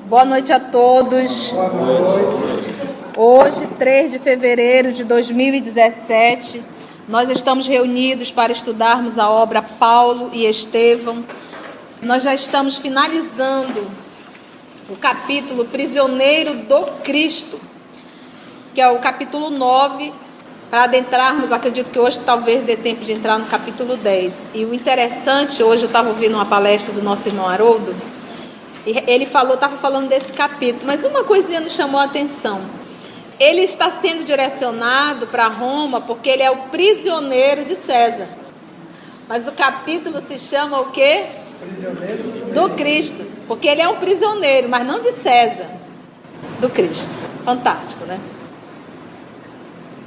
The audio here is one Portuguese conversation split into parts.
Boa noite a todos. Boa noite. Hoje, 3 de fevereiro de 2017, nós estamos reunidos para estudarmos a obra Paulo e Estevão. Nós já estamos finalizando o capítulo Prisioneiro do Cristo, que é o capítulo 9, para adentrarmos, acredito que hoje talvez dê tempo de entrar no capítulo 10. E o interessante, hoje eu estava ouvindo uma palestra do nosso irmão Haroldo, e ele estava falando desse capítulo, mas uma coisinha nos chamou a atenção. Ele está sendo direcionado para Roma porque ele é o prisioneiro de César. Mas o capítulo se chama o quê? Prisioneiro do Cristo. Porque ele é um prisioneiro, mas não de César, do Cristo. Fantástico, né?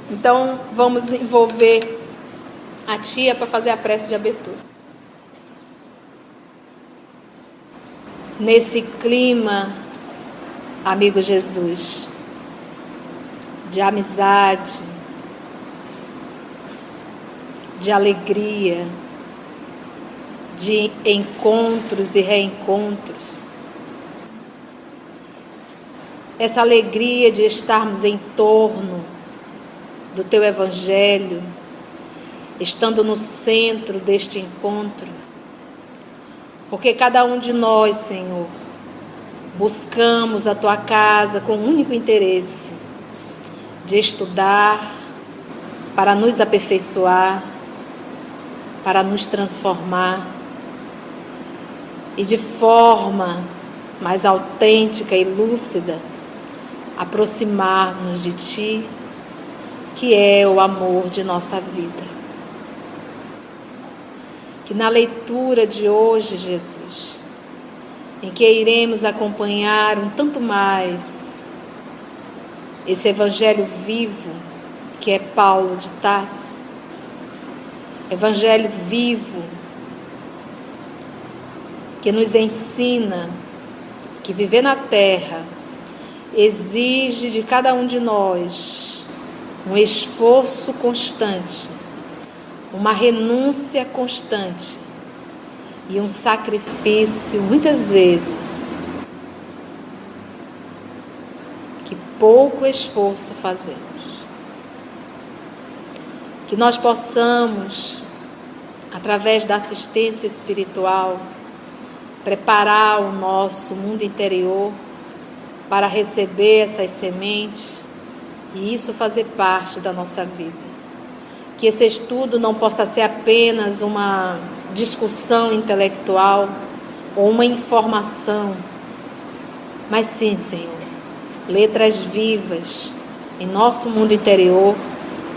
Então, vamos envolver a tia para fazer a prece de abertura. Nesse clima, amigo Jesus, de amizade, de alegria, de encontros e reencontros, essa alegria de estarmos em torno do Teu Evangelho, estando no centro deste encontro, porque cada um de nós, Senhor, buscamos a Tua casa com o único interesse de estudar, para nos aperfeiçoar, para nos transformar e de forma mais autêntica e lúcida aproximar-nos de Ti, que é o amor de nossa vida. Que na leitura de hoje, Jesus, em que iremos acompanhar um tanto mais esse evangelho vivo, que é Paulo de Tarso, evangelho vivo, que nos ensina que viver na terra exige de cada um de nós um esforço constante, uma renúncia constante e um sacrifício, muitas vezes, que pouco esforço fazemos. Que nós possamos, através da assistência espiritual, preparar o nosso mundo interior para receber essas sementes e isso fazer parte da nossa vida. Que esse estudo não possa ser apenas uma discussão intelectual ou uma informação, mas sim, Senhor, letras vivas em nosso mundo interior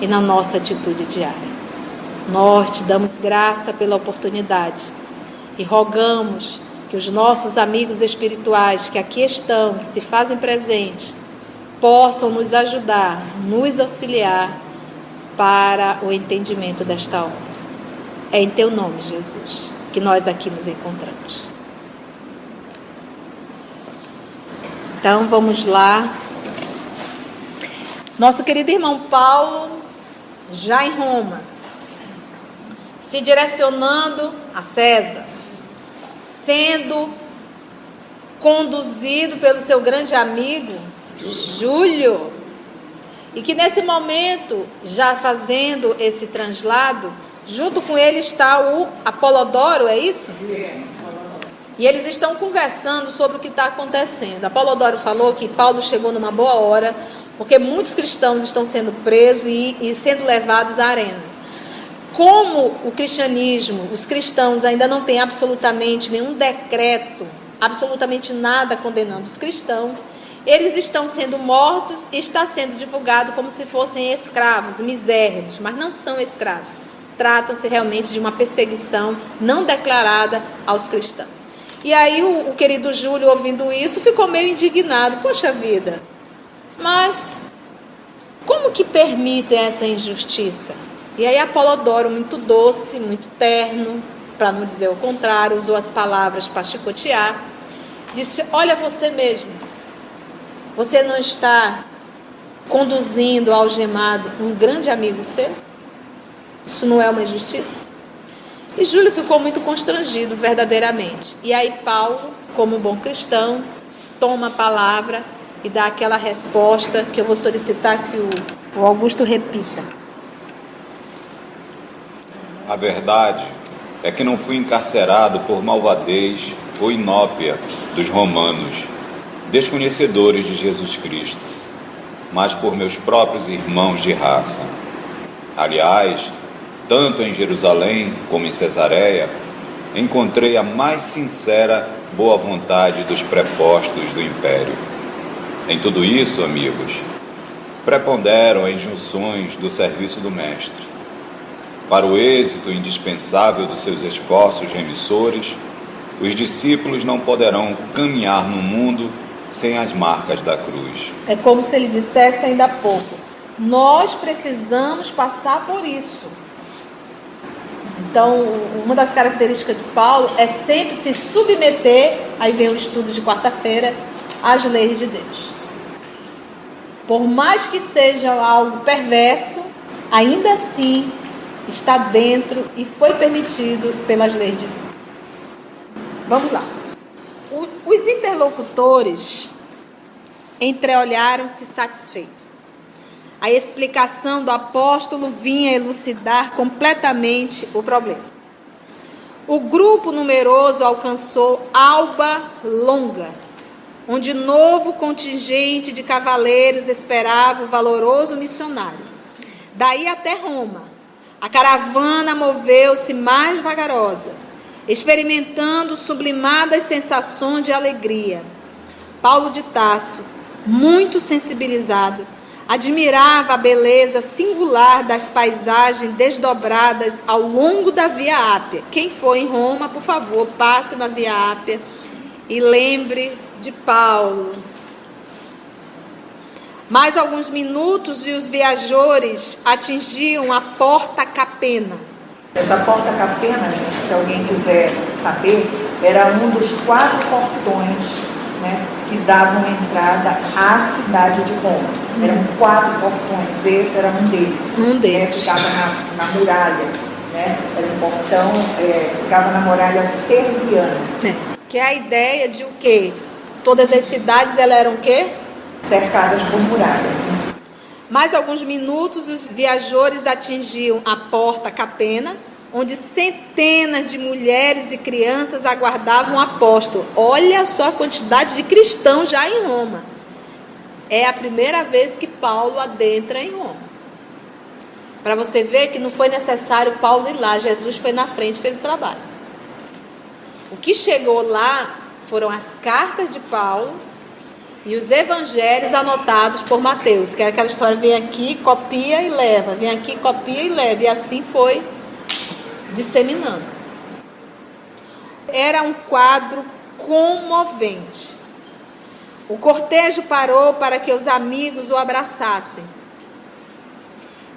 e na nossa atitude diária. Nós te damos graça pela oportunidade e rogamos que os nossos amigos espirituais que aqui estão, que se fazem presentes, possam nos ajudar, nos auxiliar para o entendimento desta obra. É em Teu nome, Jesus, que nós aqui nos encontramos. Então, vamos lá. Nosso querido irmão Paulo, já em Roma, se direcionando a César, sendo conduzido pelo seu grande amigo, Júlio, e que nesse momento, já fazendo esse translado, junto com ele está o Apolodoro, é isso? E eles estão conversando sobre o que está acontecendo. Apolodoro falou que Paulo chegou numa boa hora, porque muitos cristãos estão sendo presos e sendo levados a arenas. Como o cristianismo, os cristãos ainda não têm absolutamente nenhum decreto, absolutamente nada condenando os cristãos, eles estão sendo mortos e está sendo divulgado como se fossem escravos, misérrimos, mas não são escravos. Tratam-se realmente de uma perseguição não declarada aos cristãos. E aí o querido Júlio, ouvindo isso, ficou meio indignado. Poxa vida, mas como que permitem essa injustiça? E aí Apolodoro, muito doce, muito terno, para não dizer o contrário, usou as palavras para chicotear, disse: olha você mesmo, você não está conduzindo algemado um grande amigo seu? Isso não é uma injustiça? E Júlio ficou muito constrangido verdadeiramente. E aí Paulo, como um bom cristão, toma a palavra e dá aquela resposta que eu vou solicitar que o Augusto repita. A verdade é que não fui encarcerado por malvadez ou inópia dos romanos, desconhecedores de Jesus Cristo, mas por meus próprios irmãos de raça. Aliás, tanto em Jerusalém como em Cesareia, encontrei a mais sincera boa vontade dos prepostos do império. Em tudo isso, amigos, preponderam as injunções do serviço do Mestre. Para o êxito indispensável dos seus esforços remissores, os discípulos não poderão caminhar no mundo sem as marcas da cruz. É como se ele dissesse ainda há pouco: nós precisamos passar por isso. Então, uma das características de Paulo é sempre se submeter, aí vem o estudo de quarta-feira, às leis de Deus. Por mais que seja algo perverso, ainda assim está dentro e foi permitido pelas leis divinas. Vamos lá. Os interlocutores entreolharam-se satisfeitos. A explicação do apóstolo vinha elucidar completamente o problema. O grupo numeroso alcançou Alba Longa, onde novo contingente de cavaleiros esperava o valoroso missionário. Daí até Roma, a caravana moveu-se mais vagarosa, experimentando sublimadas sensações de alegria. Paulo de Tarso, muito sensibilizado, admirava a beleza singular das paisagens desdobradas ao longo da Via Ápia. Quem for em Roma, por favor, passe na Via Ápia e lembre de Paulo. Mais alguns minutos e os viajores atingiam a Porta Capena. Essa Porta Capena, gente, se alguém quiser saber, era um dos 4 portões, né, que davam entrada à cidade de Roma. Eram 4 portões, esse era um deles. Né, ficava na muralha, né, era um portão, ficava na muralha serviana. Que é a ideia de o quê? Todas as cidades, elas eram o quê? Cercadas por muralha. Mais alguns minutos, os viajores atingiam a Porta Capena, onde centenas de mulheres e crianças aguardavam o apóstolo. Olha só a quantidade de cristãos já em Roma. É a primeira vez que Paulo adentra em Roma. Para você ver que não foi necessário Paulo ir lá, Jesus foi na frente e fez o trabalho. O que chegou lá foram as cartas de Paulo e os evangelhos anotados por Mateus, que era aquela história: vem aqui, copia e leva, vem aqui, copia e leva, e assim foi disseminando. Era um quadro comovente. O cortejo parou para que os amigos o abraçassem.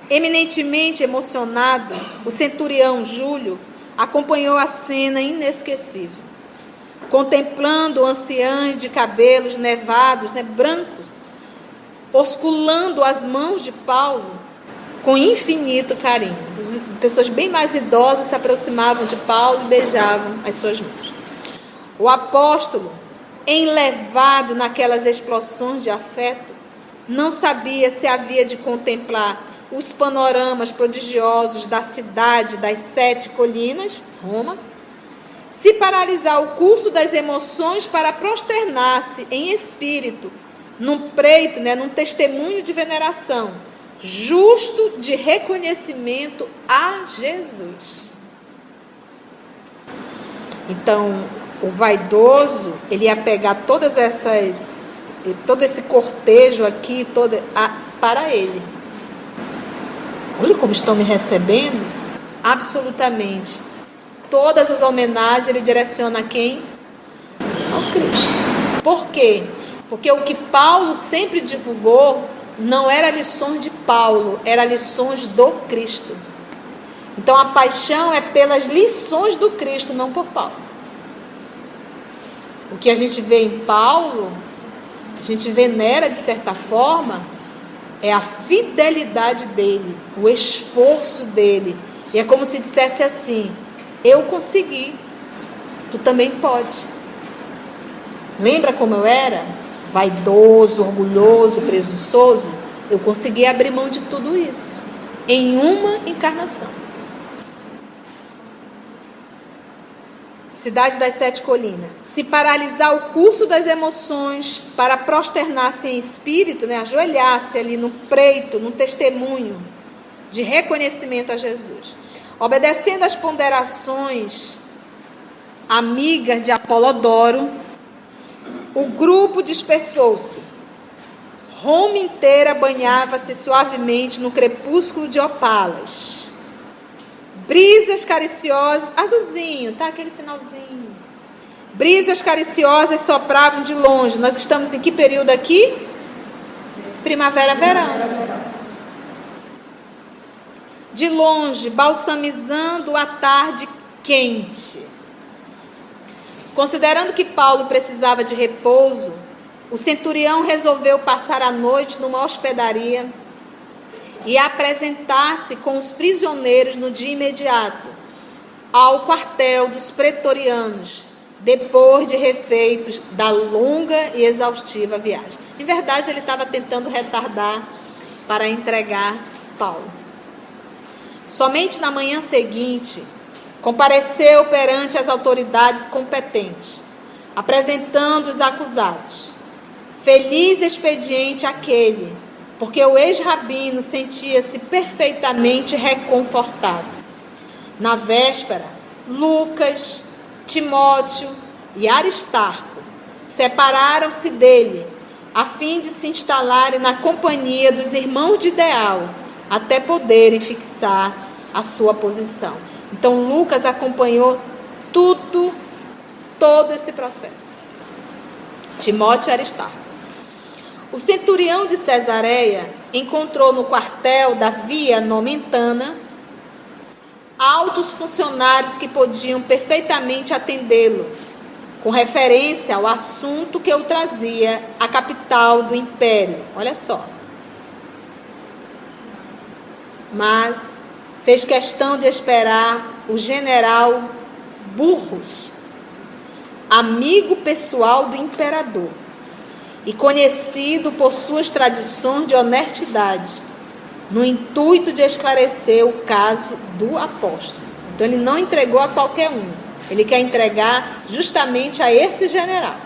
Eminentemente emocionado, o centurião Júlio acompanhou a cena inesquecível. Contemplando anciãs de cabelos nevados, brancos, osculando as mãos de Paulo com infinito carinho. Pessoas bem mais idosas se aproximavam de Paulo e beijavam as suas mãos. O apóstolo, enlevado naquelas explosões de afeto, não sabia se havia de contemplar os panoramas prodigiosos da cidade das 7 colinas, Roma, se paralisar o curso das emoções para prosternar-se em espírito num preito, num testemunho de veneração, justo de reconhecimento a Jesus. Então, o vaidoso, ele ia pegar todo esse cortejo aqui, para ele. Olha como estão me recebendo. Absolutamente. Todas as homenagens ele direciona a quem? Ao Cristo. Por quê? Porque o que Paulo sempre divulgou não era lições de Paulo, era lições do Cristo. Então a paixão é pelas lições do Cristo, não por Paulo. O que a gente vê em Paulo, a gente venera de certa forma, é a fidelidade dele, o esforço dele. E é como se dissesse assim: eu consegui, tu também pode. Lembra como eu era? Vaidoso, orgulhoso, presunçoso. Eu consegui abrir mão de tudo isso em uma encarnação. Cidade das Sete Colinas. Se paralisar o curso das emoções para prosternar-se em espírito, né, ajoelhar-se ali no preito, no testemunho de reconhecimento a Jesus. Obedecendo às ponderações amigas de Apolodoro, o grupo dispersou-se. Roma inteira banhava-se suavemente no crepúsculo de opalas. Brisas cariciosas, azulzinho, tá? Aquele finalzinho. Brisas cariciosas sopravam de longe. Nós estamos em que período aqui? Primavera, verão. De longe, balsamizando a tarde quente. Considerando que Paulo precisava de repouso, o centurião resolveu passar a noite numa hospedaria e apresentar-se com os prisioneiros no dia imediato ao quartel dos pretorianos, depois de refeitos da longa e exaustiva viagem. Em verdade, ele estava tentando retardar para entregar Paulo. Somente na manhã seguinte, compareceu perante as autoridades competentes, apresentando os acusados. Feliz expediente aquele, porque o ex-rabino sentia-se perfeitamente reconfortado. Na véspera, Lucas, Timóteo e Aristarco separaram-se dele, a fim de se instalarem na companhia dos irmãos de ideal, até poderem fixar a sua posição. Então, Lucas acompanhou todo esse processo. Timóteo e Aristarco. O centurião de Cesareia encontrou no quartel da Via Nomentana altos funcionários que podiam perfeitamente atendê-lo, com referência ao assunto que o trazia à capital do império. Olha só. Mas fez questão de esperar o general Burrus, amigo pessoal do imperador, e conhecido por suas tradições de honestidade, no intuito de esclarecer o caso do apóstolo. Então ele não entregou a qualquer um, ele quer entregar justamente a esse general.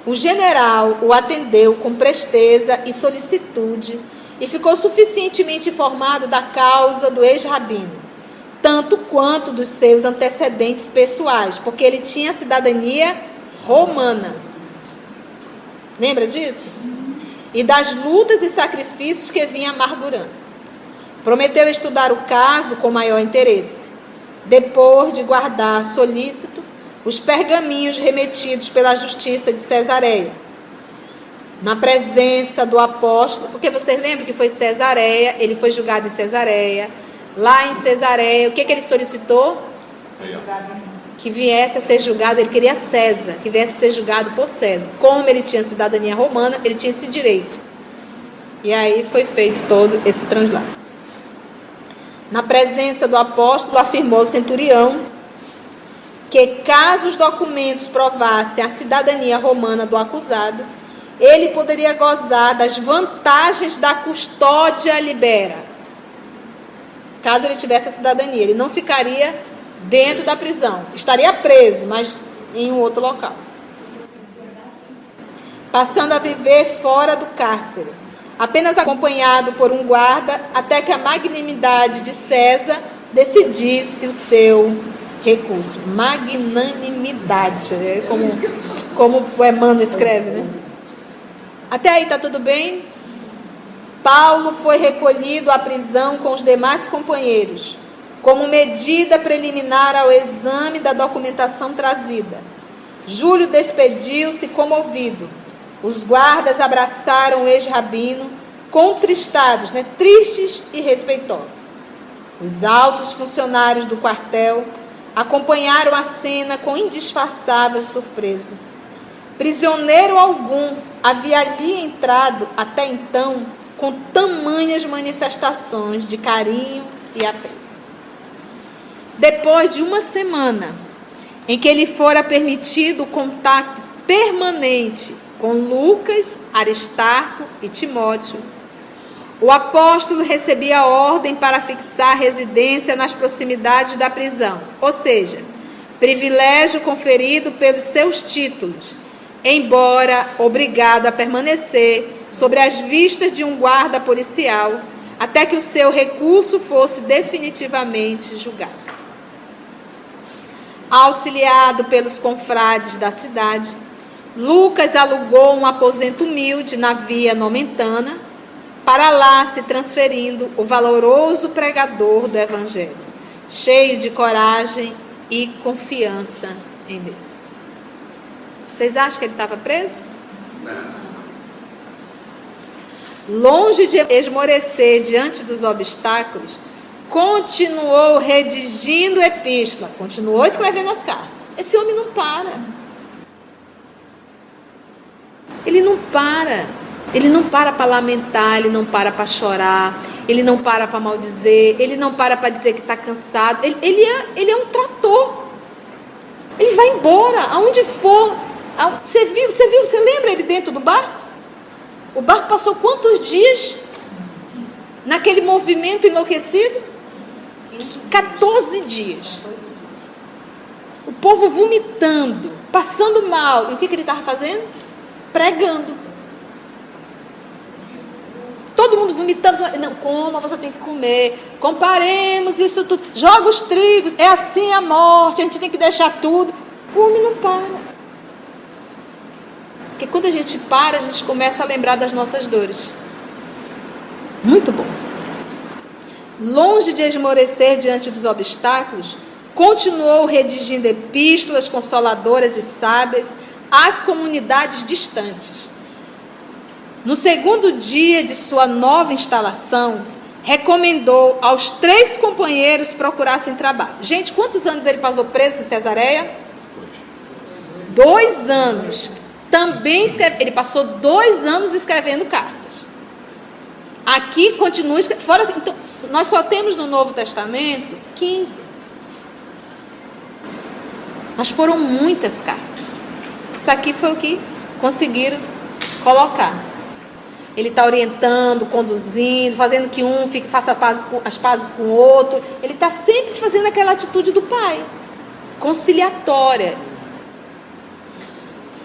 O general o atendeu com presteza e solicitude e ficou suficientemente informado da causa do ex-rabino, tanto quanto dos seus antecedentes pessoais, porque ele tinha cidadania romana. Lembra disso? E das lutas e sacrifícios que vinha amargurando. Prometeu estudar o caso com maior interesse, depois de guardar solícito os pergaminhos remetidos pela justiça de Cesareia. Na presença do apóstolo, porque vocês lembram que foi Cesareia, ele foi julgado em Cesareia. Lá em Cesareia, o que ele solicitou? Que viesse a ser julgado, ele queria César, que viesse a ser julgado por César. Como ele tinha cidadania romana, ele tinha esse direito. E aí foi feito todo esse translado. Na presença do apóstolo, afirmou o centurião que, caso os documentos provassem a cidadania romana do acusado, ele poderia gozar das vantagens da custódia libera. Caso ele tivesse a cidadania, ele não ficaria dentro da prisão. Estaria preso, mas em um outro local. Passando a viver fora do cárcere, apenas acompanhado por um guarda, até que a magnanimidade de César decidisse o seu recurso. Magnanimidade, como o Emmanuel escreve, né? Até aí está tudo bem? Paulo foi recolhido à prisão com os demais companheiros, como medida preliminar ao exame da documentação trazida. Júlio despediu-se comovido. Os guardas abraçaram o ex-rabino, contristados, tristes e respeitosos. Os altos funcionários do quartel acompanharam a cena com indisfarçável surpresa. Prisioneiro algum havia ali entrado até então com tamanhas manifestações de carinho e apreço. Depois de uma semana, em que lhe fora permitido o contato permanente com Lucas, Aristarco e Timóteo, o apóstolo recebia a ordem para fixar residência nas proximidades da prisão, ou seja, privilégio conferido pelos seus títulos, embora obrigado a permanecer sobre as vistas de um guarda policial, até que o seu recurso fosse definitivamente julgado. Auxiliado pelos confrades da cidade, Lucas alugou um aposento humilde na Via Nomentana, para lá se transferindo o valoroso pregador do Evangelho, cheio de coragem e confiança em Deus. Vocês acham que ele estava preso? Não. Longe de esmorecer diante dos obstáculos, continuou redigindo epístola, continuou escrevendo as cartas. Esse homem não para. Ele não para. Ele não para lamentar, ele não para chorar, ele não para maldizer, ele não para dizer que está cansado. Ele é um trator. Ele vai embora, aonde for. Você lembra ele dentro do barco? O barco passou quantos dias naquele movimento enlouquecido? 14 dias. O povo vomitando, passando mal. E o que ele estava fazendo? Pregando. Todo mundo vomitando. Não, coma, você tem que comer. Comparemos isso tudo. Joga os trigos. É assim a morte. A gente tem que deixar tudo. O homem não para. Porque quando a gente para, a gente começa a lembrar das nossas dores. Muito bom. Longe de esmorecer diante dos obstáculos, continuou redigindo epístolas consoladoras e sábias às comunidades distantes. No segundo dia de sua nova instalação, recomendou aos 3 companheiros procurassem trabalho. Gente, quantos anos ele passou preso em Cesareia? 2 anos. Também ele passou 2 anos escrevendo cartas. Aqui continua escrevendo. Então, nós só temos no Novo Testamento 15. Mas foram muitas cartas. Isso aqui foi o que conseguiram colocar. Ele está orientando, conduzindo, fazendo que um faça as pazes com o outro. Ele está sempre fazendo aquela atitude do pai, conciliatória.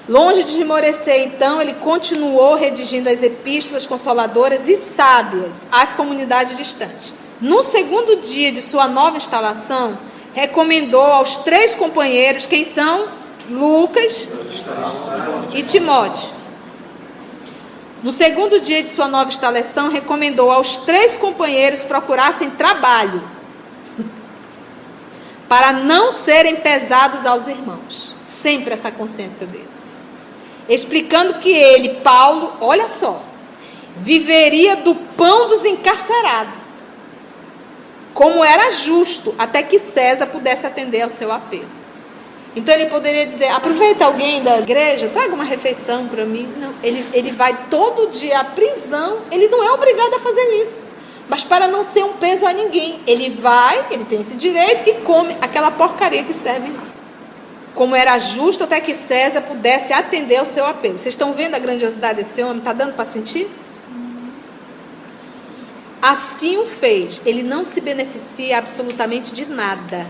Longe de esmorecer, então, ele continuou redigindo as epístolas consoladoras e sábias às comunidades distantes. No segundo dia de sua nova instalação, recomendou aos 3 companheiros, quem são? Lucas e Timóteo. No segundo dia de sua nova instalação, recomendou aos 3 companheiros procurassem trabalho, para não serem pesados aos irmãos. Sempre essa consciência dele. Explicando que ele, Paulo, olha só, viveria do pão dos encarcerados, como era justo, até que César pudesse atender ao seu apelo. Então ele poderia dizer, aproveita alguém da igreja, traga uma refeição para mim. Não, ele vai todo dia à prisão, ele não é obrigado a fazer isso. Mas para não ser um peso a ninguém, ele vai, ele tem esse direito e come aquela porcaria que servem lá. Como era justo até que César pudesse atender ao seu apelo. Vocês estão vendo a grandiosidade desse homem? Está dando para sentir? Assim o fez. Ele não se beneficia absolutamente de nada.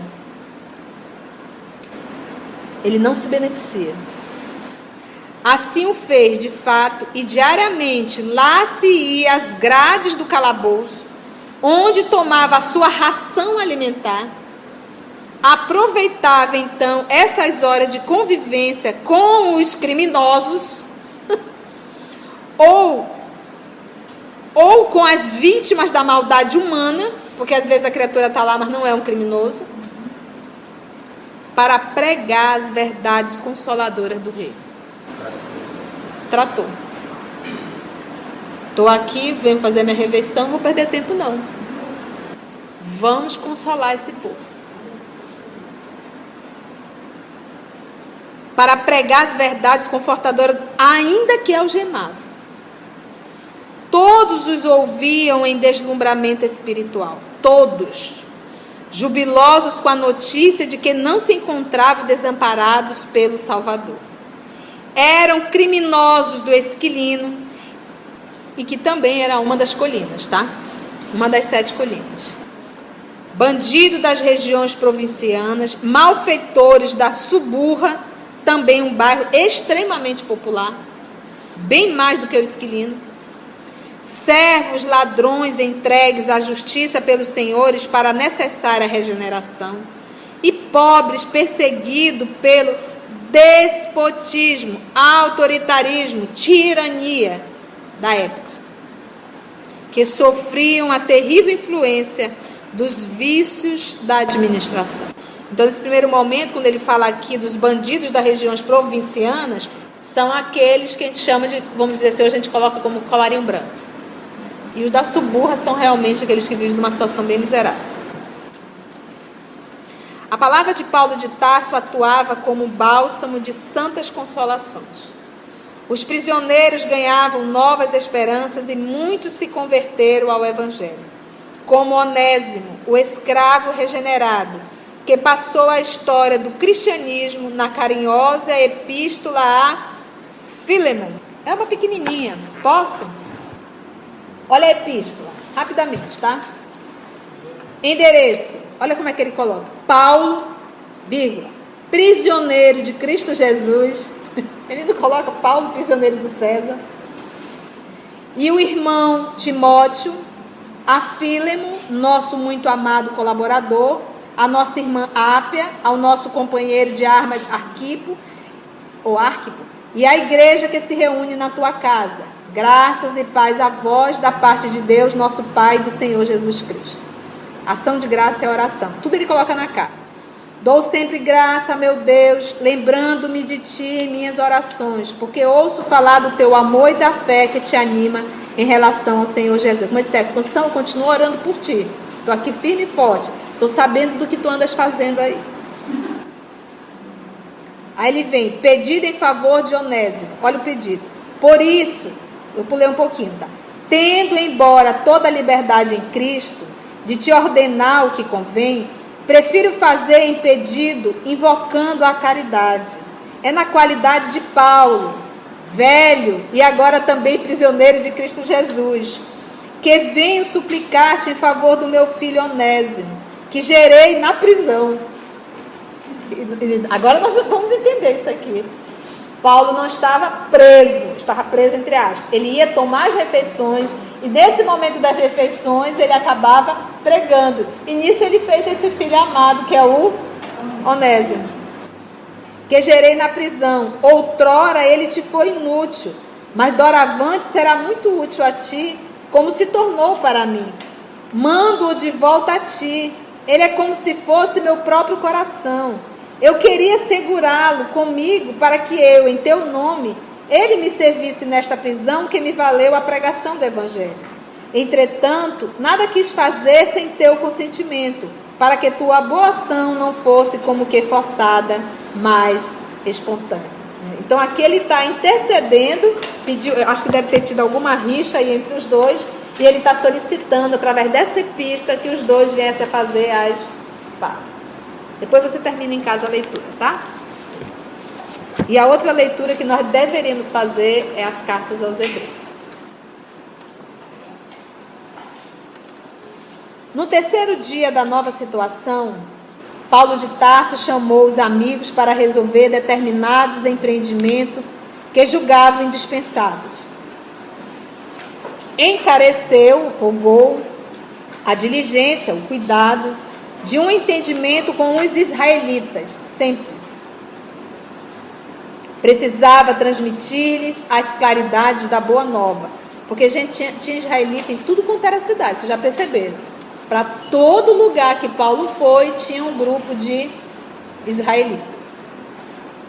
Ele não se beneficia. Assim o fez, de fato, e diariamente lá se ia às grades do calabouço, onde tomava a sua ração alimentar. Aproveitava então essas horas de convivência com os criminosos ou com as vítimas da maldade humana, porque às vezes a criatura está lá, mas não é um criminoso, para pregar as verdades consoladoras do rei. Tratou. Estou aqui, venho fazer minha refeição, não vou perder tempo não. Vamos consolar esse povo. Para pregar as verdades confortadoras, ainda que algemado. Todos os ouviam em deslumbramento espiritual. Todos. jubilosos com a notícia de que não se encontravam desamparados pelo Salvador. Eram criminosos do Esquilino, e que também era uma das colinas, tá? Uma das 7 colinas. Bandido das regiões provincianas, malfeitores da Suburra, também um bairro extremamente popular, bem mais do que o Esquilino. Servos, ladrões entregues à justiça pelos senhores para a necessária regeneração. E pobres perseguidos pelo despotismo, autoritarismo, tirania da época, que sofriam a terrível influência dos vícios da administração. Então, nesse primeiro momento, quando ele fala aqui dos bandidos das regiões provincianas, são aqueles que a gente chama de, vamos dizer assim, hoje a gente coloca como colarinho branco. E os da Suburra são realmente aqueles que vivem numa situação bem miserável. A palavra de Paulo de Tarso atuava como um bálsamo de santas consolações. Os prisioneiros ganhavam novas esperanças e muitos se converteram ao Evangelho. Como Onésimo, o escravo regenerado, que passou a história do cristianismo na carinhosa epístola a Filemon. É uma pequenininha, posso? Olha a epístola, rapidamente, tá? Endereço, olha como é que ele coloca. Paulo, vírgula, prisioneiro de Cristo Jesus. Ele não coloca Paulo, prisioneiro de César. E o irmão Timóteo, a Filemon, nosso muito amado colaborador, a nossa irmã Ápia, ao nosso companheiro de armas Arquipo, e a igreja que se reúne na tua casa. Graças e paz a vós da parte de Deus, nosso Pai e do Senhor Jesus Cristo. Ação de graça é oração. Tudo ele coloca na cara. Dou sempre graça, meu Deus, lembrando-me de ti em minhas orações, porque ouço falar do teu amor e da fé que te anima em relação ao Senhor Jesus. Como eu dissesse, Conceição, eu continuo orando por ti. Estou aqui firme e forte. Estou sabendo do que tu andas fazendo aí. Aí ele vem, pedido em favor de Onésimo. Olha o pedido. Por isso, eu pulei um pouquinho, tá? Tendo embora toda a liberdade em Cristo, de te ordenar o que convém, prefiro fazer em pedido, invocando a caridade. É na qualidade de Paulo, velho e agora também prisioneiro de Cristo Jesus, que venho suplicar-te em favor do meu filho Onésimo, que gerei na prisão. Agora nós vamos entender isso aqui. Paulo não estava preso entre aspas. Ele ia tomar as refeições e nesse momento das refeições ele acabava pregando. E nisso ele fez esse filho amado, que é o Onésimo, que gerei na prisão. Outrora ele te foi inútil, mas doravante será muito útil a ti, como se tornou para mim. Mando-o de volta a ti. Ele é como se fosse meu próprio coração. Eu queria segurá-lo comigo para que eu, em teu nome, ele me servisse nesta prisão que me valeu a pregação do Evangelho. Entretanto, nada quis fazer sem teu consentimento, para que tua boa ação não fosse como que forçada, mas espontânea. Então aqui ele está intercedendo, pediu, acho que deve ter tido alguma rixa aí entre os dois, e ele está solicitando, através dessa epístola, que os dois viessem a fazer as pazes. Depois você termina em casa a leitura, tá? E a outra leitura que nós deveríamos fazer é as cartas aos Hebreus. No terceiro dia da nova situação, Paulo de Tarso chamou os amigos para resolver determinados empreendimentos que julgavam indispensáveis. Encareceu, rogou, a diligência, o cuidado de um entendimento com os israelitas, sempre. Precisava transmitir-lhes as claridades da boa nova, porque a gente tinha israelita em tudo quanto era cidade, vocês já perceberam. Para todo lugar que Paulo foi, tinha um grupo de israelitas,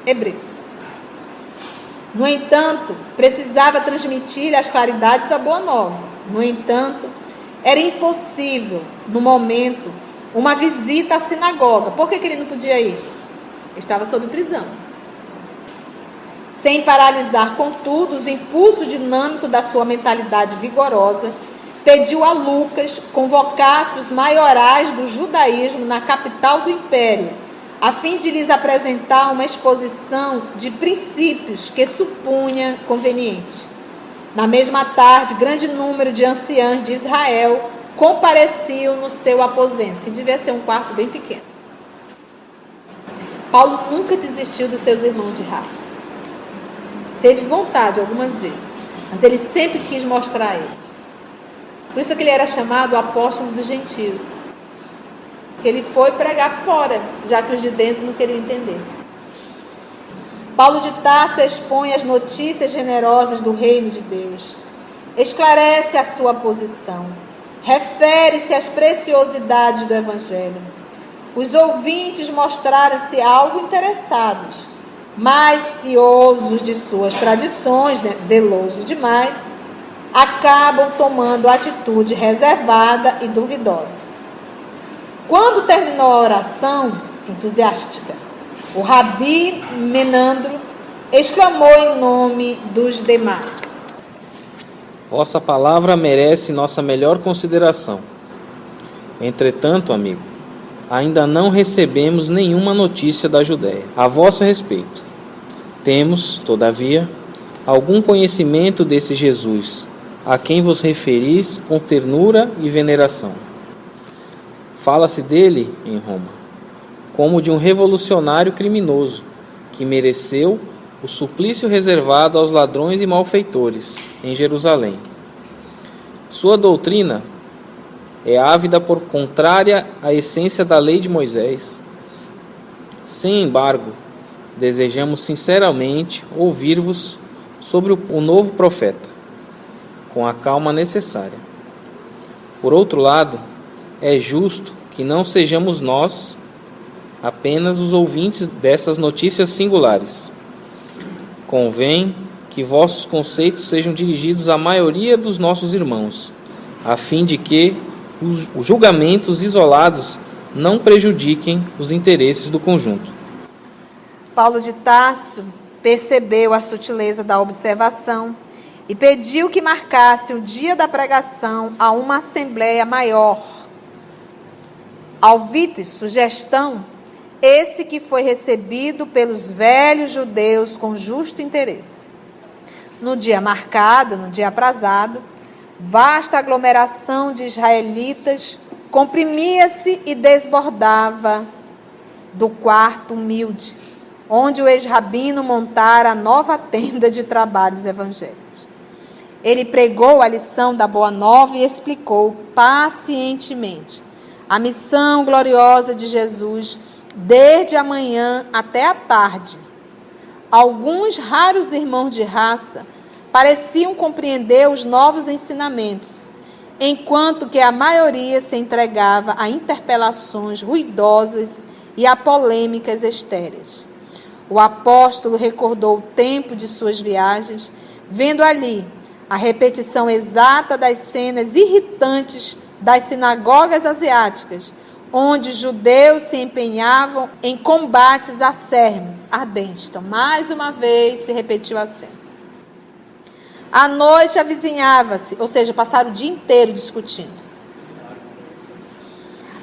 hebreus. No entanto, precisava transmitir as claridades da boa nova. No entanto, era impossível, no momento, uma visita à sinagoga. Por que ele não podia ir? Ele estava sob prisão. Sem paralisar, contudo, os impulsos dinâmicos da sua mentalidade vigorosa, pediu a Lucas convocasse os maiorais do judaísmo na capital do império, a fim de lhes apresentar uma exposição de princípios que supunha conveniente. Na mesma tarde, grande número de anciãos de Israel compareciam no seu aposento, que devia ser um quarto bem pequeno. Paulo nunca desistiu dos seus irmãos de raça. Teve vontade algumas vezes, mas ele sempre quis mostrar a eles. Por isso que ele era chamado o apóstolo dos gentios. Que ele foi pregar fora, já que os de dentro não queriam entender. Paulo de Tarso expõe as notícias generosas do reino de Deus. Esclarece a sua posição. Refere-se às preciosidades do evangelho. Os ouvintes mostraram-se algo interessados, mas ciosos de suas tradições, zelosos demais, acabam tomando atitude reservada e duvidosa. Quando terminou a oração entusiástica, o Rabi Menandro exclamou em nome dos demais: Vossa palavra merece nossa melhor consideração. Entretanto, amigo, ainda não recebemos nenhuma notícia da Judéia a vosso respeito. Temos, todavia, algum conhecimento desse Jesus, a quem vos referis com ternura e veneração. Fala-se dele, em Roma, como de um revolucionário criminoso, que mereceu o suplício reservado aos ladrões e malfeitores, em Jerusalém. Sua doutrina é ávida por contrária à essência da lei de Moisés. Sem embargo, desejamos sinceramente ouvir-vos sobre o novo profeta, com a calma necessária. Por outro lado, é justo que não sejamos nós apenas os ouvintes dessas notícias singulares. Convém que vossos conceitos sejam dirigidos à maioria dos nossos irmãos, a fim de que os julgamentos isolados não prejudiquem os interesses do conjunto. Paulo de Tarso percebeu a sutileza da observação e pediu que marcasse o dia da pregação a uma assembleia maior. Alvites, sugestão, esse que foi recebido pelos velhos judeus com justo interesse. No dia marcado, no dia aprazado, vasta aglomeração de israelitas comprimia-se e desbordava do quarto humilde, onde o ex-rabino montara a nova tenda de trabalhos evangélicos. Ele pregou a lição da Boa Nova e explicou pacientemente a missão gloriosa de Jesus desde a manhã até a tarde. Alguns raros irmãos de raça pareciam compreender os novos ensinamentos, enquanto que a maioria se entregava a interpelações ruidosas e a polêmicas estéreis. O apóstolo recordou o tempo de suas viagens, vendo ali a repetição exata das cenas irritantes das sinagogas asiáticas, onde os judeus se empenhavam em combates acérrimos, ardentes. Então, mais uma vez, se repetiu a cena. A noite avizinhava-se, ou seja, passaram o dia inteiro discutindo.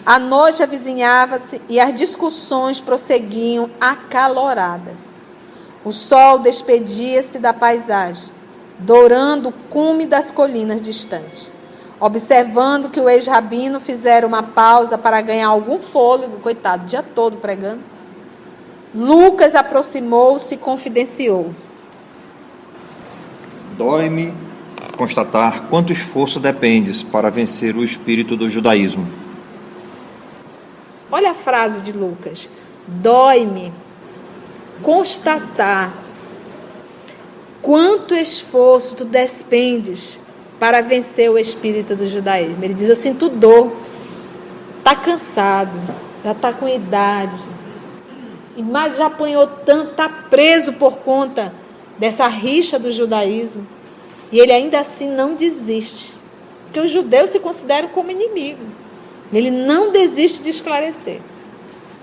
A noite avizinhava-se e as discussões prosseguiam acaloradas. O sol despedia-se da paisagem, dourando o cume das colinas distantes. Observando que o ex-rabino fizera uma pausa para ganhar algum fôlego, coitado, o dia todo pregando, Lucas aproximou-se e confidenciou: Dói-me constatar quanto esforço dependes para vencer o espírito do judaísmo. Olha a frase de Lucas: dói-me constatar quanto esforço tu despendes para vencer o espírito do judaísmo. Ele diz: eu sinto dor, está cansado, já está com idade, mas já apanhou tanto, está preso por conta dessa rixa do judaísmo, e ele ainda assim não desiste, porque os judeus se consideram como inimigo. Ele não desiste de esclarecer.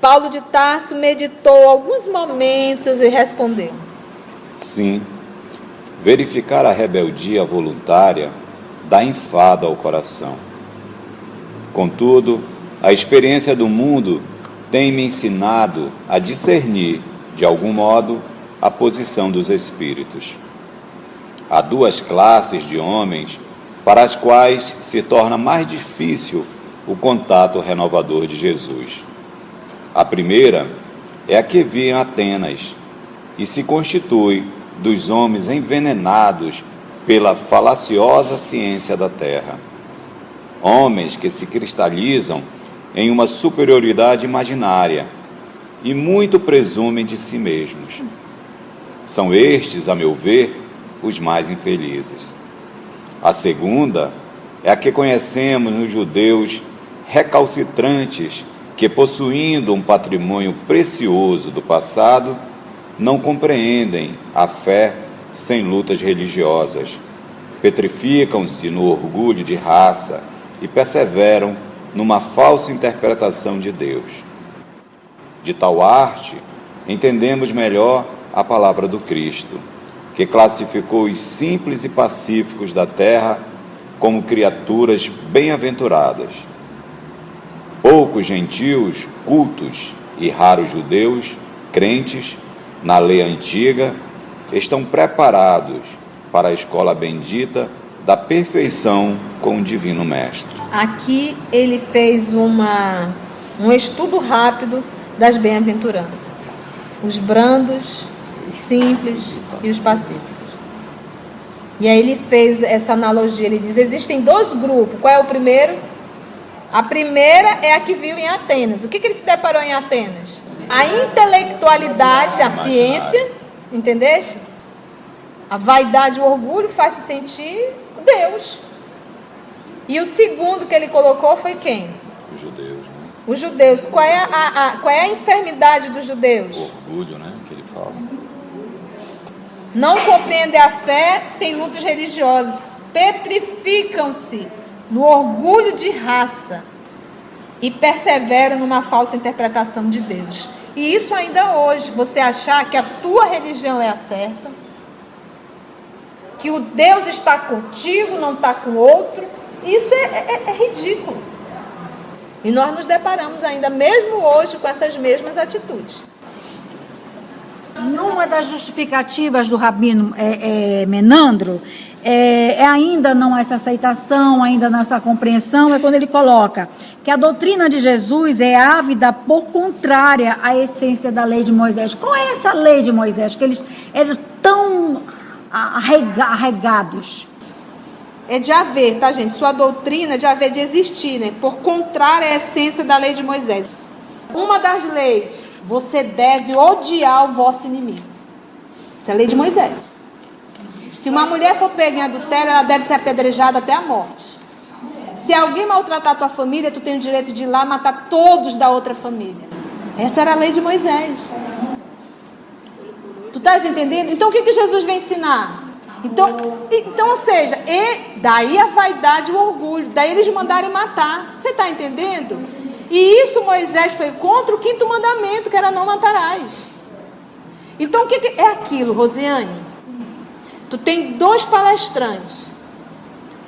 Paulo de Tarso meditou alguns momentos e respondeu: sim, verificar a rebeldia voluntária dá enfado ao coração. Contudo, a experiência do mundo tem me ensinado a discernir, de algum modo, a posição dos espíritos. Há duas classes de homens para as quais se torna mais difícil o contato renovador de Jesus. A primeira é a que vive em Atenas e se constitui dos homens envenenados pela falaciosa ciência da terra. Homens que se cristalizam em uma superioridade imaginária e muito presumem de si mesmos. São estes, a meu ver, os mais infelizes. A segunda é a que conhecemos nos judeus recalcitrantes que, possuindo um patrimônio precioso do passado, não compreendem a fé sem lutas religiosas, petrificam-se no orgulho de raça e perseveram numa falsa interpretação de Deus. De tal arte, entendemos melhor a palavra do Cristo, que classificou os simples e pacíficos da terra como criaturas bem-aventuradas. Poucos gentios, cultos e raros judeus, crentes na lei antiga, estão preparados para a escola bendita da perfeição com o Divino Mestre. Aqui ele fez um estudo rápido das bem-aventuranças. Os brandos, os simples e os pacíficos. E aí ele fez essa analogia, ele diz, existem dois grupos. Qual é o primeiro? A primeira é a que viu em Atenas. O que ele se deparou em Atenas? A intelectualidade, a ciência, entendeste? A vaidade e o orgulho faz se sentir Deus. E o segundo que ele colocou foi quem? Os judeus, né? Os judeus. Qual é a enfermidade dos judeus? O orgulho, né? Que ele fala. Não compreendem a fé sem lutas religiosas. Petrificam-se no orgulho de raça e perseveram numa falsa interpretação de Deus. E isso ainda hoje, você achar que a tua religião é a certa, que o Deus está contigo, não está com outro, isso é ridículo. E nós nos deparamos ainda, mesmo hoje, com essas mesmas atitudes. Numa das justificativas do Rabino Menandro, ainda não essa aceitação, ainda não essa compreensão, é quando ele coloca que a doutrina de Jesus é ávida por contrária à essência da lei de Moisés. Qual é essa lei de Moisés? Que eles eram tão arregados. É de haver, tá, gente? Sua doutrina é de haver, de existir, né? Por contrária à essência da lei de Moisés. Uma das leis, você deve odiar o vosso inimigo. Isso é a lei de Moisés. Se uma mulher for pega em adultério, ela deve ser apedrejada até a morte. Se alguém maltratar a tua família, tu tem o direito de ir lá matar todos da outra família. Essa era a lei de Moisés. Tu estás entendendo? Então o que Jesus vem ensinar? Então, ou seja, daí a vaidade e o orgulho, daí eles mandarem matar. Você está entendendo? E isso Moisés foi contra o 5º mandamento, que era não matarás. Então o que é aquilo, Rosiane? Tu tem 2 palestrantes.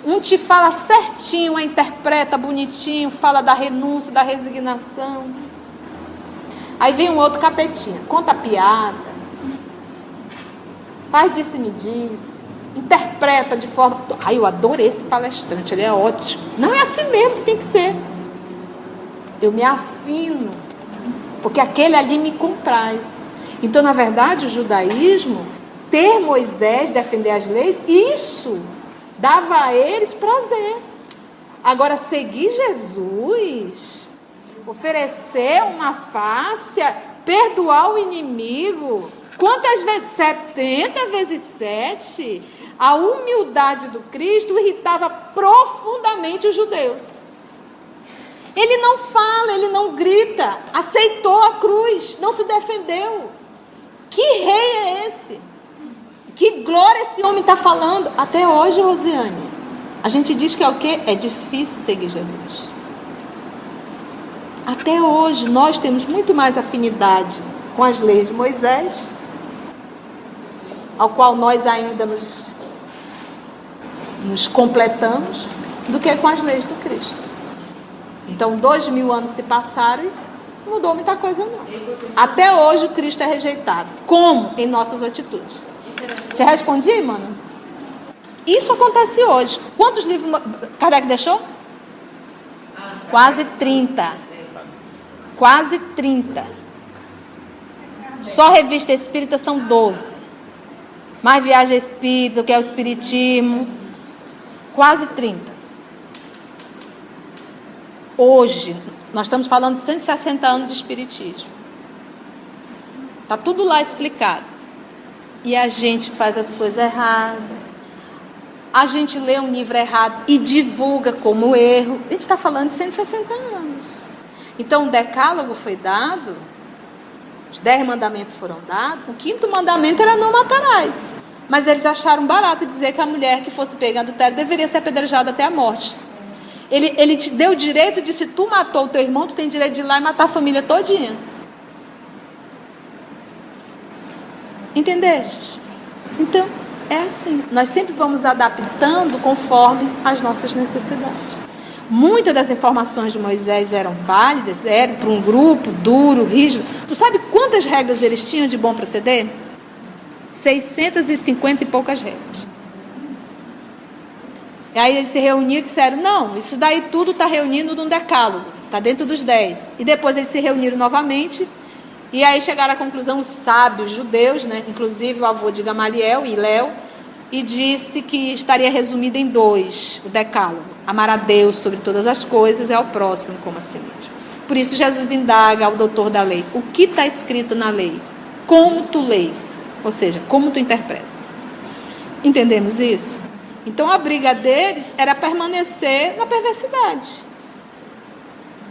Um te fala certinho, a interpreta bonitinho, fala da renúncia, da resignação. Aí vem um outro capetinha, conta piada, faz disse-me disse, interpreta de forma... Ai, eu adorei esse palestrante, ele é ótimo. Não é assim mesmo que tem que ser. Eu me afino, porque aquele ali me compraz. Então, na verdade, o judaísmo, ter Moisés, defender as leis, isso dava a eles prazer. Agora, seguir Jesus, oferecer uma face, perdoar o inimigo, quantas vezes? 70 vezes 7. A humildade do Cristo irritava profundamente os judeus. Ele não fala, ele não grita, aceitou a cruz, não se defendeu. Que rei é esse? Que glória esse homem está falando? Até hoje, Rosiane, a gente diz que é o quê? É difícil seguir Jesus. Até hoje, nós temos muito mais afinidade com as leis de Moisés, ao qual nós ainda nos nos completamos do que com as leis do Cristo. Então, 2000 anos se passaram e não mudou muita coisa, não. Até hoje o Cristo é rejeitado. Como? Em nossas atitudes. Te respondi, mano? Isso acontece hoje. Quantos livros Kardec deixou? Quase 30. Quase 30. Só revista espírita são 12. Mais viagem espírita, que é o espiritismo. Quase 30. Hoje, nós estamos falando de 160 anos de espiritismo. Está tudo lá explicado. E a gente faz as coisas erradas. A gente lê um livro errado e divulga como erro. A gente está falando de 160 anos. Então, o decálogo foi dado, os 10 mandamentos foram dados, o 5º mandamento era não matarás. Mas eles acharam barato dizer que a mulher que fosse pega em adultério deveria ser apedrejada até a morte. Ele te deu o direito de, se tu matou o teu irmão, tu tem direito de ir lá e matar a família todinha. Entendeste? Então, é assim. Nós sempre vamos adaptando conforme as nossas necessidades. Muitas das informações de Moisés eram válidas, eram para um grupo duro, rígido. Tu sabe quantas regras eles tinham de bom proceder? 650 e poucas regras. E aí eles se reuniram e disseram, não, isso daí tudo está reunido num decálogo, está dentro dos 10. E depois eles se reuniram novamente, e aí chegaram à conclusão os sábios judeus, né, inclusive o avô de Gamaliel, Hiléu, e disse que estaria resumido em 2, o decálogo. Amar a Deus sobre todas as coisas e ao próximo como a si mesmo. Por isso Jesus indaga ao doutor da lei, o que está escrito na lei? Como tu lês? Ou seja, como tu interpreta? Entendemos isso? Então a briga deles era permanecer na perversidade.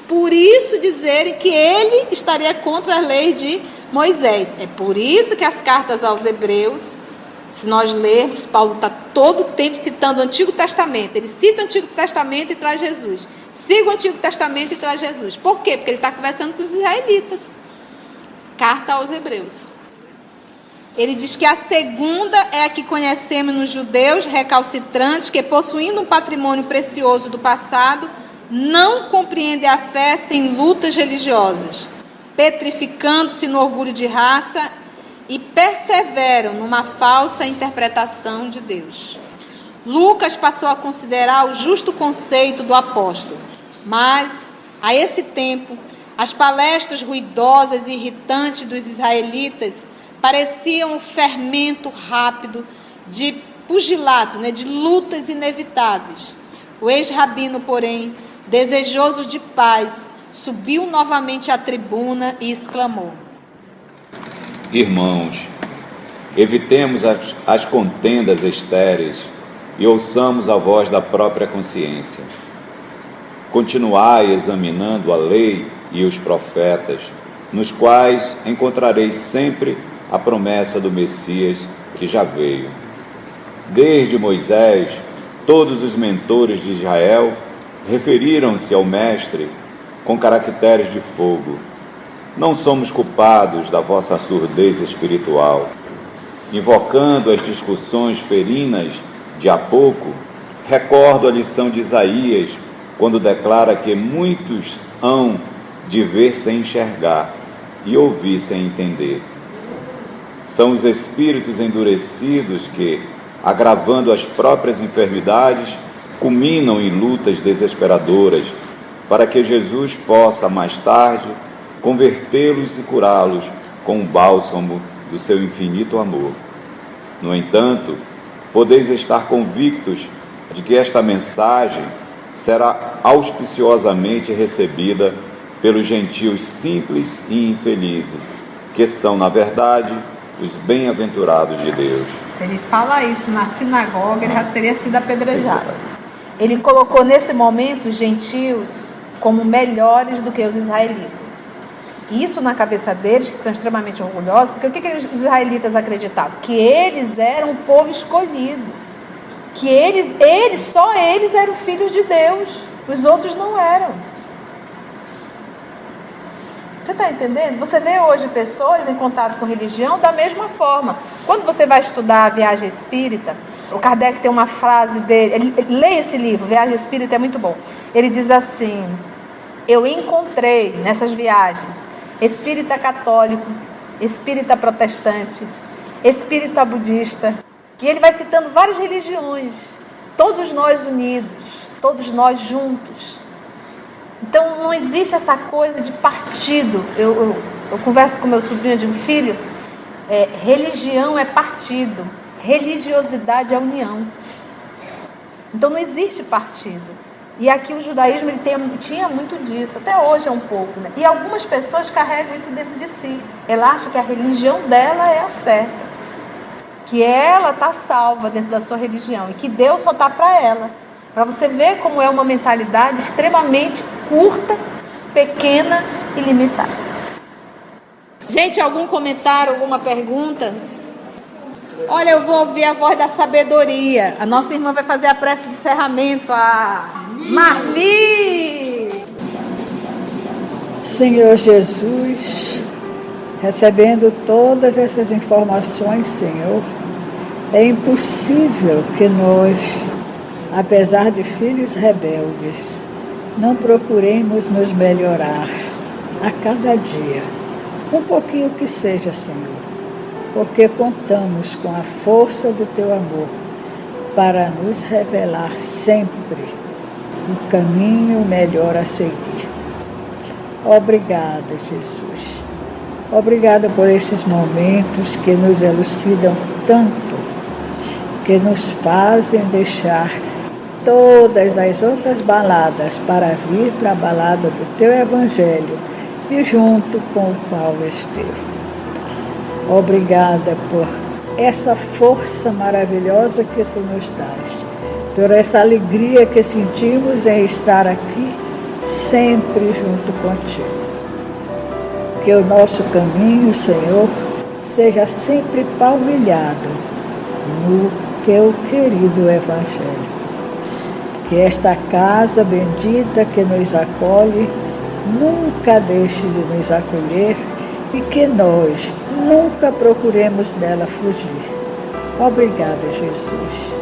Por isso dizerem que ele estaria contra as leis de Moisés. É por isso que as cartas aos Hebreus, se nós lermos, Paulo está todo o tempo citando o Antigo Testamento. Ele cita o Antigo Testamento e traz Jesus. Siga o Antigo Testamento e traz Jesus. Por quê? Porque ele está conversando com os israelitas. Carta aos Hebreus. Ele diz que a segunda é a que conhecemos nos judeus recalcitrantes, que possuindo um patrimônio precioso do passado, não compreendem a fé sem lutas religiosas, petrificando-se no orgulho de raça e perseveram numa falsa interpretação de Deus. Lucas passou a considerar o justo conceito do apóstolo, mas, a esse tempo, as palestras ruidosas e irritantes dos israelitas pareciam um fermento rápido de pugilato, de lutas inevitáveis. O ex-rabino, porém, desejoso de paz, subiu novamente à tribuna e exclamou: Irmãos, evitemos as contendas estéreis e ouçamos a voz da própria consciência. Continuai examinando a lei e os profetas, nos quais encontrareis sempre a promessa do Messias que já veio. Desde Moisés, todos os mentores de Israel referiram-se ao Mestre com caracteres de fogo. Não somos culpados da vossa surdez espiritual. Invocando as discussões ferinas de há pouco, recordo a lição de Isaías, quando declara que muitos hão de ver sem enxergar e ouvir sem entender. São os espíritos endurecidos que, agravando as próprias enfermidades, culminam em lutas desesperadoras, para que Jesus possa, mais tarde, convertê-los e curá-los com o bálsamo do seu infinito amor. No entanto, podeis estar convictos de que esta mensagem será auspiciosamente recebida pelos gentios simples e infelizes, que são, na verdade, os bem-aventurados de Deus. Se ele fala isso na sinagoga, ele já teria sido apedrejado. Ele colocou nesse momento os gentios como melhores do que os israelitas. Isso na cabeça deles, que são extremamente orgulhosos, porque o que os israelitas acreditavam? Que eles eram o povo escolhido. Que só eles eram filhos de Deus. Os outros não eram. Você está entendendo? Você vê hoje pessoas em contato com religião da mesma forma. Quando você vai estudar a viagem espírita, O Kardec tem uma frase dele, ele lê esse livro, Viagem Espírita, é muito bom. Ele diz assim: eu encontrei nessas viagens espírita católico, espírita protestante, espírita budista, e ele vai citando várias religiões, todos nós unidos, todos nós juntos. Então não existe essa coisa de partido. Eu converso com meu sobrinho, eu digo: filho, religião é partido, religiosidade é união. Então não existe partido. E aqui o judaísmo ele tinha muito disso, até hoje é um pouco, né? E algumas pessoas carregam isso dentro de si. Ela acha que a religião dela é a certa, que ela está salva dentro da sua religião e que Deus só está para ela. Para você ver como é uma mentalidade extremamente curta, pequena e limitada. Gente, algum comentário, alguma pergunta? Olha, eu vou ouvir a voz da sabedoria. A nossa irmã vai fazer a prece de encerramento. A Marli! Senhor Jesus, recebendo todas essas informações, Senhor, é impossível que nós, apesar de filhos rebeldes, não procuremos nos melhorar a cada dia, um pouquinho que seja, Senhor, porque contamos com a força do Teu amor para nos revelar sempre o caminho melhor a seguir. Obrigada, Jesus. Obrigada por esses momentos que nos elucidam tanto, que nos fazem deixar todas as outras baladas para vir para a balada do Teu Evangelho e junto com o Paulo Estevam. Obrigada por essa força maravilhosa que Tu nos dás, por essa alegria que sentimos em estar aqui sempre junto contigo. Que o nosso caminho, Senhor, seja sempre palmilhado no Teu querido Evangelho. Que esta casa bendita que nos acolhe nunca deixe de nos acolher e que nós nunca procuremos dela fugir. Obrigada, Jesus.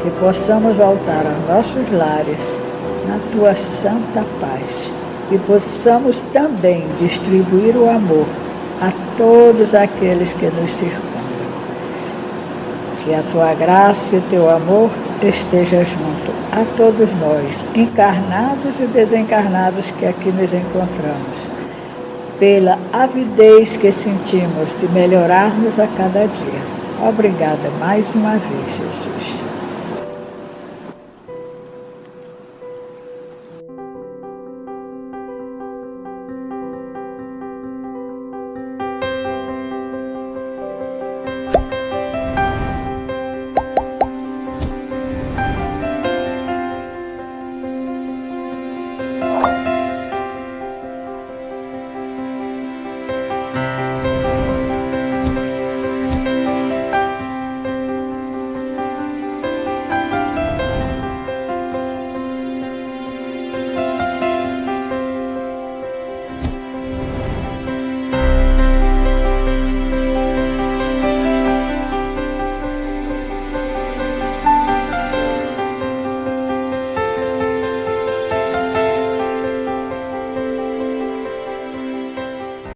Que possamos voltar aos nossos lares na Tua santa paz e possamos também distribuir o amor a todos aqueles que nos circundam. Que a Tua graça e o Teu amor esteja junto a todos nós, encarnados e desencarnados que aqui nos encontramos, pela avidez que sentimos de melhorarmos a cada dia. Obrigada mais uma vez, Jesus.